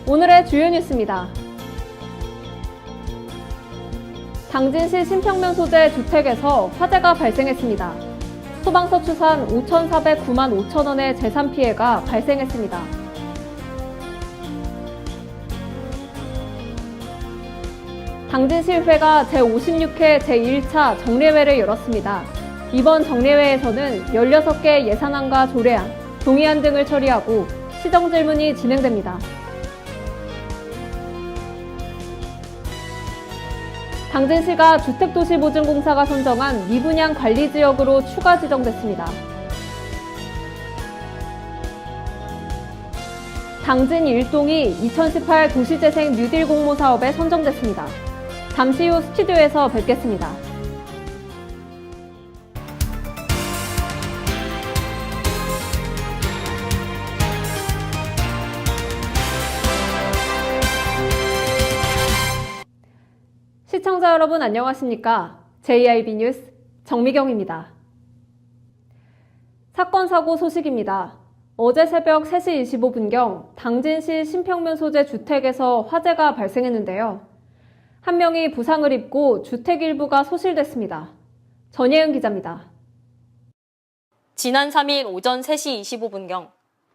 오늘의 주요 뉴스입니다. 당진시 신평면 소재 주택에서 화재가 발생했습니다. 소방서 추산 5,409만 5천 원의 재산 피해가 발생했습니다. 당진시의회가 제56회 제1차 정례회를 열었습니다. 이번 정례회에서는 16개 예산안과 조례안, 동의안 등을 처리하고 시정질문이 진행됩니다. 당진시가 주택도시보증공사가 선정한 미분양 관리지역으로 추가 지정됐습니다. 당진 1동이 2018 도시재생 뉴딜 공모 사업에 선정됐습니다. 잠시 후 스튜디오에서 뵙겠습니다. 시청자 여러분 안녕하십니까? JIB 뉴스 정미경입니다. 사건 사고 소식입니다. 어제 새벽 3시 25분경 당진시 신평면 소재 주택에서 화재가 발생했는데요. 한 명이 부상을 입고 주택 일부가 소실됐습니다. 전예은 기자입니다. 지난 3일 오전 3시 25분경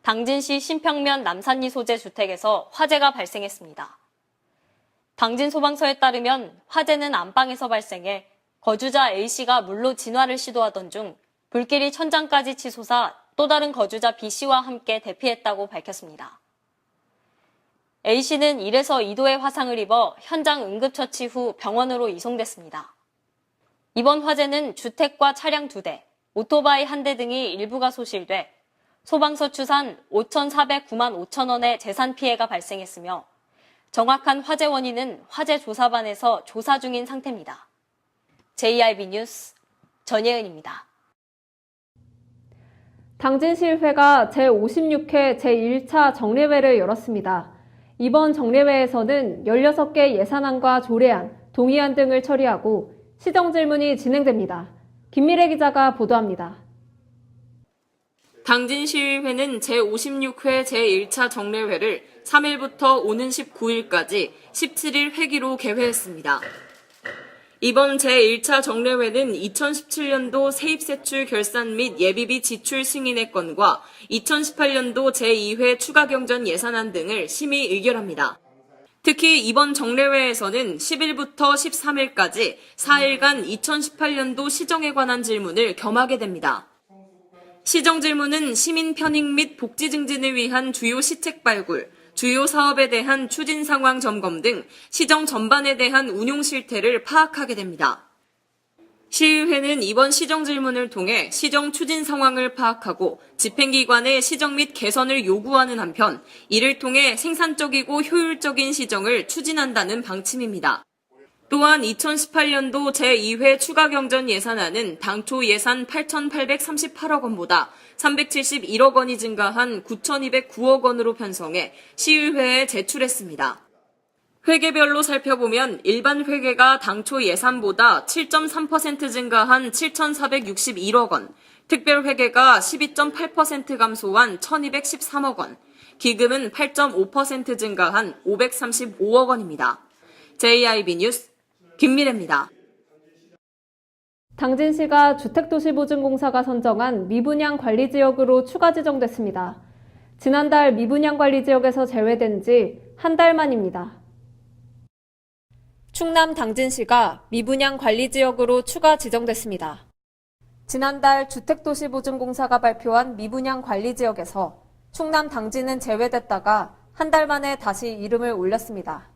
당진시 신평면 남산리 소재 주택에서 화재가 발생했습니다. 당진 소방서에 따르면 화재는 안방에서 발생해 거주자 A씨가 물로 진화를 시도하던 중 불길이 천장까지 치솟아 또 다른 거주자 B씨와 함께 대피했다고 밝혔습니다. A씨는 1에서 2도의 화상을 입어 현장 응급처치 후 병원으로 이송됐습니다. 이번 화재는 주택과 차량 2대, 오토바이 1대 등이 일부가 소실돼 소방서 추산 5,409만 5천 원의 재산 피해가 발생했으며 정확한 화재 원인은 화재조사반에서 조사 중인 상태입니다. JIB 뉴스 전예은입니다. 당진시의회가 제56회 제1차 정례회를 열었습니다. 이번 정례회에서는 16개 예산안과 조례안, 동의안 등을 처리하고 시정질문이 진행됩니다. 김미래 기자가 보도합니다. 당진시의회는 제56회 제1차 정례회를 3일부터 오는 19일까지 17일 회기로 개회했습니다. 이번 제1차 정례회는 2017년도 세입세출 결산 및 예비비 지출 승인의 건과 2018년도 제2회 추가경전 예산안 등을 심의 의결합니다. 특히 이번 정례회에서는 10일부터 13일까지 4일간 2018년도 시정에 관한 질문을 겸하게 됩니다. 시정 질문은 시민 편익 및 복지 증진을 위한 주요 시책 발굴, 주요 사업에 대한 추진 상황 점검 등 시정 전반에 대한 운용 실태를 파악하게 됩니다. 시의회는 이번 시정 질문을 통해 시정 추진 상황을 파악하고 집행기관의 시정 및 개선을 요구하는 한편 이를 통해 생산적이고 효율적인 시정을 추진한다는 방침입니다. 또한 2018년도 제2회 추가경전 예산안은 당초 예산 8,838억 원보다 371억 원이 증가한 9,209억 원으로 편성해 시의회에 제출했습니다. 회계별로 살펴보면 일반 회계가 당초 예산보다 7.3% 증가한 7,461억 원, 특별 회계가 12.8% 감소한 1,213억 원, 기금은 8.5% 증가한 535억 원입니다. JIB 뉴스 김미래입니다. 당진시가 주택도시보증공사가 선정한 미분양 관리지역으로 추가 지정됐습니다. 지난달 미분양 관리지역에서 제외된 지 한 달 만입니다. 충남 당진시가 미분양 관리지역으로 추가 지정됐습니다. 지난달 주택도시보증공사가 발표한 미분양 관리지역에서 충남 당진은 제외됐다가 한 달 만에 다시 이름을 올렸습니다.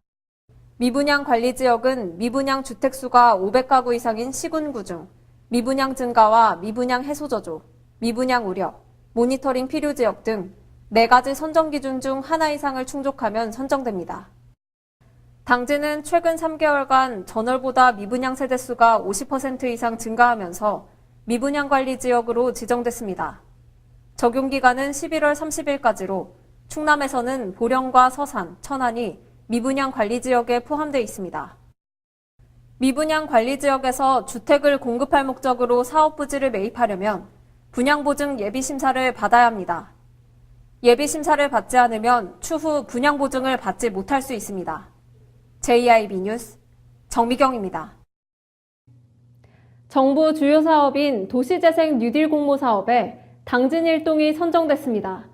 미분양 관리지역은 미분양 주택수가 500가구 이상인 시군구 중 미분양 증가와 미분양 해소 저조, 미분양 우려, 모니터링 필요지역 등 4가지 선정 기준 중 하나 이상을 충족하면 선정됩니다. 당진은 최근 3개월간 전월보다 미분양 세대수가 50% 이상 증가하면서 미분양 관리 지역으로 지정됐습니다. 적용 기간은 11월 30일까지로 충남에서는 보령과 서산, 천안이 미분양 관리 지역에 포함되어 있습니다. 미분양 관리 지역에서 주택을 공급할 목적으로 사업 부지를 매입하려면 분양보증 예비심사를 받아야 합니다. 예비 심사를 받지 않으면 추후 분양 보증을 받지 못할 수 있습니다. JIB 뉴스 정미경입니다. 정부 주요 사업인 도시재생 뉴딜 공모 사업에 당진 일동이 선정됐습니다.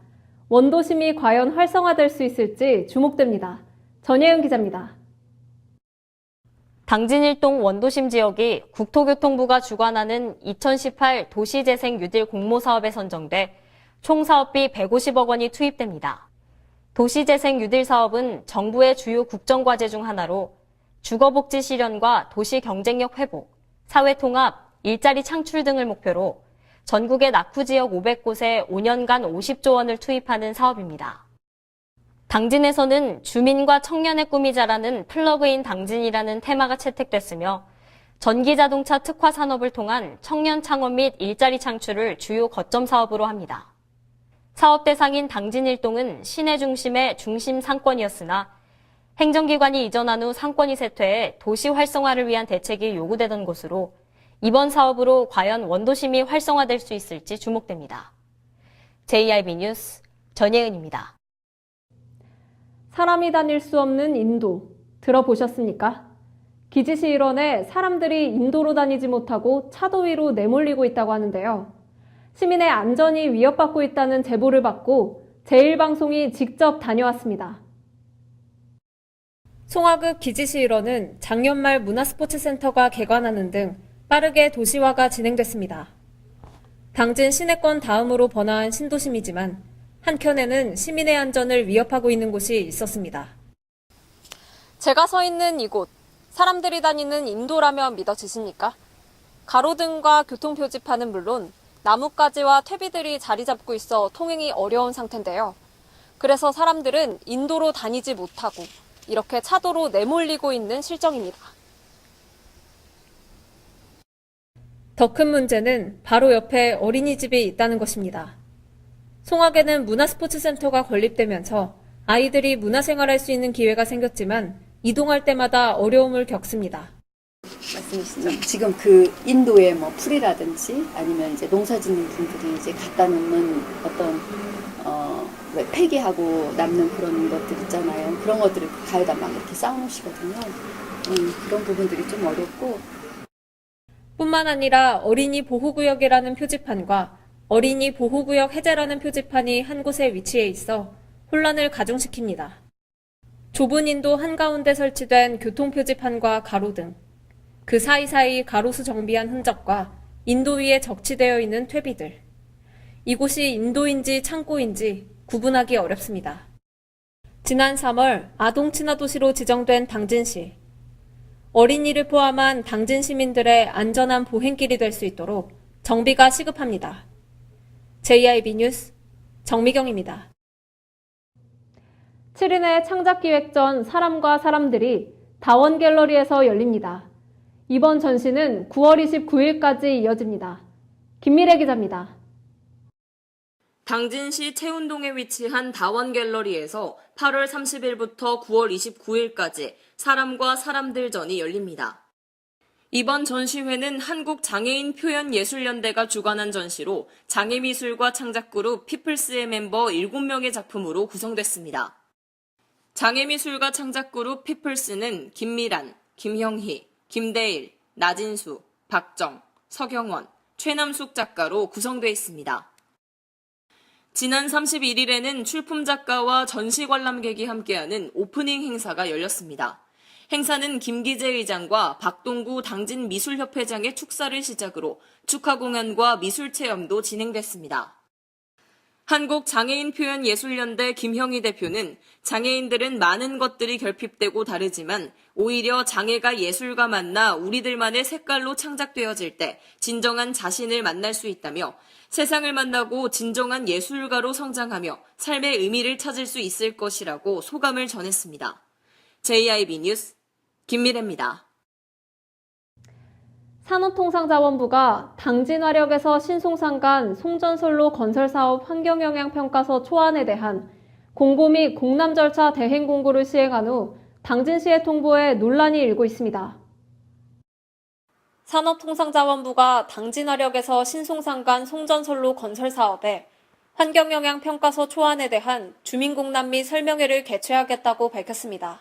원도심이 과연 활성화될 수 있을지 주목됩니다. 전예은 기자입니다. 당진 일동 원도심 지역이 국토교통부가 주관하는 2018 도시재생 뉴딜 공모 사업에 선정돼 총 사업비 150억 원이 투입됩니다. 도시재생 뉴딜 사업은 정부의 주요 국정과제 중 하나로 주거복지 실현과 도시 경쟁력 회복, 사회통합, 일자리 창출 등을 목표로 전국의 낙후지역 500곳에 5년간 50조 원을 투입하는 사업입니다. 당진에서는 주민과 청년의 꿈이 자라는 플러그인 당진이라는 테마가 채택됐으며 전기자동차 특화 산업을 통한 청년 창업 및 일자리 창출을 주요 거점 사업으로 합니다. 사업 대상인 당진 일동은 시내 중심의 중심 상권이었으나 행정기관이 이전한 후 상권이 쇠퇴해 도시 활성화를 위한 대책이 요구되던 곳으로 이번 사업으로 과연 원도심이 활성화될 수 있을지 주목됩니다. JIB 뉴스 전예은입니다. 사람이 다닐 수 없는 인도 들어보셨습니까? 기지시 일원에 사람들이 인도로 다니지 못하고 차도 위로 내몰리고 있다고 하는데요. 시민의 안전이 위협받고 있다는 제보를 받고 제1방송이 직접 다녀왔습니다. 송화읍 기지시 일원은 작년 말 문화스포츠센터가 개관하는 등 빠르게 도시화가 진행됐습니다. 당진 시내권 다음으로 번화한 신도심이지만 한켠에는 시민의 안전을 위협하고 있는 곳이 있었습니다. 제가 서 있는 이곳, 사람들이 다니는 인도라면 믿어지십니까? 가로등과 교통표지판은 물론 나뭇가지와 퇴비들이 자리 잡고 있어 통행이 어려운 상태인데요. 그래서 사람들은 인도로 다니지 못하고 이렇게 차도로 내몰리고 있는 실정입니다. 더 큰 문제는 바로 옆에 어린이집이 있다는 것입니다. 송악에는 문화스포츠센터가 건립되면서 아이들이 문화생활할 수 있는 기회가 생겼지만 이동할 때마다 어려움을 겪습니다. 말씀이시죠? 지금 그 인도의 뭐 풀이라든지 아니면 이제 농사 짓는 분들이 이제 갖다 놓는 어떤 왜 폐기하고 남는 그런 것들 있잖아요. 그런 것들을 그 가에다 막 이렇게 쌓아놓으시거든요. 그런 부분들이 좀 어렵고. 뿐만 아니라 어린이 보호구역이라는 표지판과 어린이 보호구역 해제라는 표지판이 한 곳에 위치해 있어 혼란을 가중시킵니다. 좁은 인도 한가운데 설치된 교통표지판과 가로등, 그 사이사이 가로수 정비한 흔적과 인도 위에 적치되어 있는 퇴비들. 이곳이 인도인지 창고인지 구분하기 어렵습니다. 지난 3월 아동 친화 도시로 지정된 당진시. 어린이를 포함한 당진 시민들의 안전한 보행길이 될 수 있도록 정비가 시급합니다. JIB 뉴스 정미경입니다. 7인의 창작기획전 사람과 사람들이 다원 갤러리에서 열립니다. 이번 전시는 9월 29일까지 이어집니다. 김미래 기자입니다. 당진시 채운동에 위치한 다원 갤러리에서 8월 30일부터 9월 29일까지 사람과 사람들전이 열립니다. 이번 전시회는 한국장애인표현예술연대가 주관한 전시로 장애미술과 창작그룹 피플스의 멤버 7명의 작품으로 구성됐습니다. 장애미술가 창작그룹 피플스는 김미란, 김형희, 김대일, 나진수, 박정, 서경원, 최남숙 작가로 구성되어 있습니다. 지난 31일에는 출품 작가와 전시 관람객이 함께하는 오프닝 행사가 열렸습니다. 행사는 김기재 의장과 박동구 당진 미술협회장의 축사를 시작으로 축하 공연과 미술 체험도 진행됐습니다. 한국장애인표현예술연대 김형희 대표는 장애인들은 많은 것들이 결핍되고 다르지만 오히려 장애가 예술과 만나 우리들만의 색깔로 창작되어질 때 진정한 자신을 만날 수 있다며 세상을 만나고 진정한 예술가로 성장하며 삶의 의미를 찾을 수 있을 것이라고 소감을 전했습니다. JIB 뉴스 김미래입니다. 산업통상자원부가 당진화력에서 신송산 간 송전선로 건설사업 환경영향평가서 초안에 대한 공고 및 공람 절차 대행 공고를 시행한 후 당진시에 통보해 논란이 일고 있습니다. 산업통상자원부가 당진화력에서 신송산 간 송전선로 건설사업에 환경영향평가서 초안에 대한 주민공람 및 설명회를 개최하겠다고 밝혔습니다.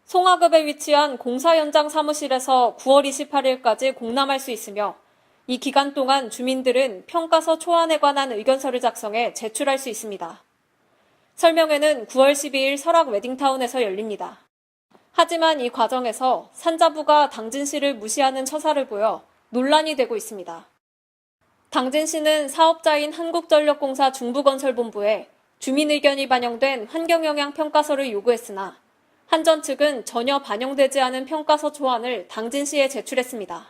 송화급에 위치한 공사 현장 사무실에서 9월 28일까지 공람할 수 있으며 이 기간 동안 주민들은 평가서 초안에 관한 의견서를 작성해 제출할 수 있습니다. 설명회는 9월 12일 설악 웨딩타운에서 열립니다. 하지만 이 과정에서 산자부가 당진시를 무시하는 처사를 보여 논란이 되고 있습니다. 당진시는 사업자인 한국전력공사 중부건설본부에 주민 의견이 반영된 환경영향평가서를 요구했으나 한전 측은 전혀 반영되지 않은 평가서 초안을 당진시에 제출했습니다.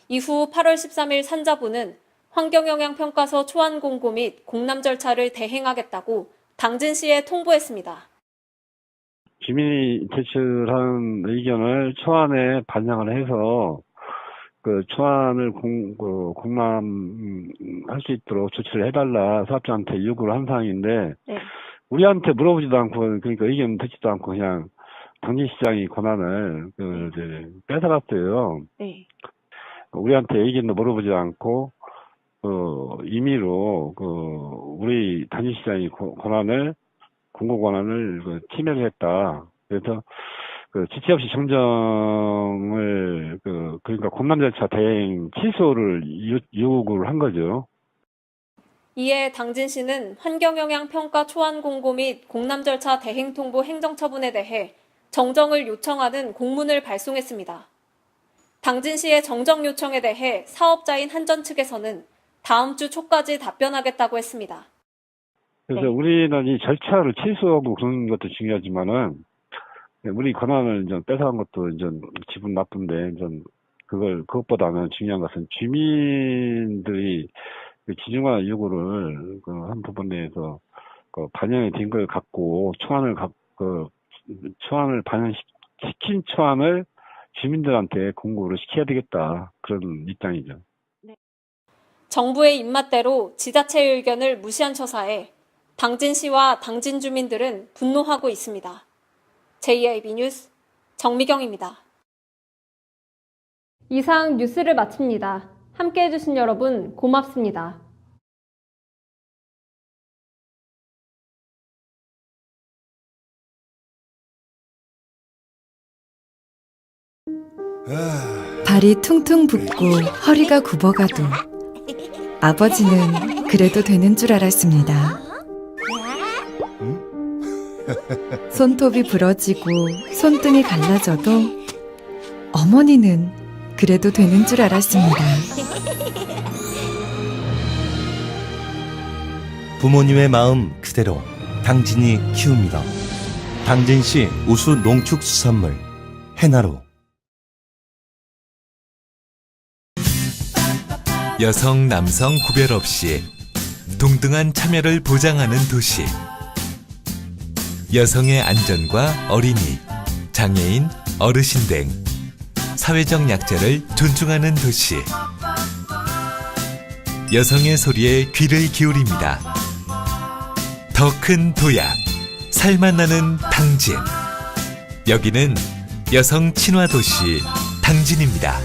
이후 8월 13일 산자부는 환경영향평가서 초안 공고 및 공람 절차를 대행하겠다고 당진시에 통보했습니다. 주민이 제출한 의견을 초안에 반영을 해서 그 초안을 공람할 수 있도록 조치를 해달라 사업자한테 요구를 한 사항인데 네. 우리한테 물어보지도 않고 그러니까 의견 듣지도 않고 그냥 당진시장이 권한을 뺏어갔어요. 네. 우리한테 의견도 물어보지 않고 임의로 우리 당진시장이 권한을 공고 권한을 침해를 했다. 그래서 지체 없이 정정을 그러니까 공람 절차 대행 취소를 요구를 한 거죠. 이에 당진시는 환경영향평가 초안 공고 및 공람 절차 대행 통보 행정처분에 대해 정정을 요청하는 공문을 발송했습니다. 당진시의 정정 요청에 대해 사업자인 한전 측에서는 다음 주 초까지 답변하겠다고 했습니다. 그래서 우리는 이 절차를 취소하고 그런 것도 중요하지만은 우리 권한을 이제 뺏어간 것도 이제 기분 나쁜데 이제 그것보다는 중요한 것은 주민들이 지중한 요구를 한 부분에 대해서 반영이 된 걸 갖고 초안을 반영시킨 초안을 주민들한테 공고를 시켜야 되겠다 그런 입장이죠. 정부의 입맛대로 지자체의 의견을 무시한 처사에 당진시와 당진 주민들은 분노하고 있습니다. JIB 뉴스 정미경입니다. 이상 뉴스를 마칩니다. 함께해 주신 여러분 고맙습니다. 발이 퉁퉁 붓고 허리가 굽어가도 아버지는 그래도 되는 줄 알았습니다. 손톱이 부러지고 손등이 갈라져도 어머니는 그래도 되는 줄 알았습니다. 부모님의 마음 그대로 당진이 키웁니다. 당진시 우수 농축수산물 해나루. 여성, 남성 구별 없이 동등한 참여를 보장하는 도시. 여성의 안전과 어린이, 장애인, 어르신 등 사회적 약자를 존중하는 도시. 여성의 소리에 귀를 기울입니다. 더 큰 도약, 살맛 나는 당진. 여기는 여성 친화 도시 당진입니다.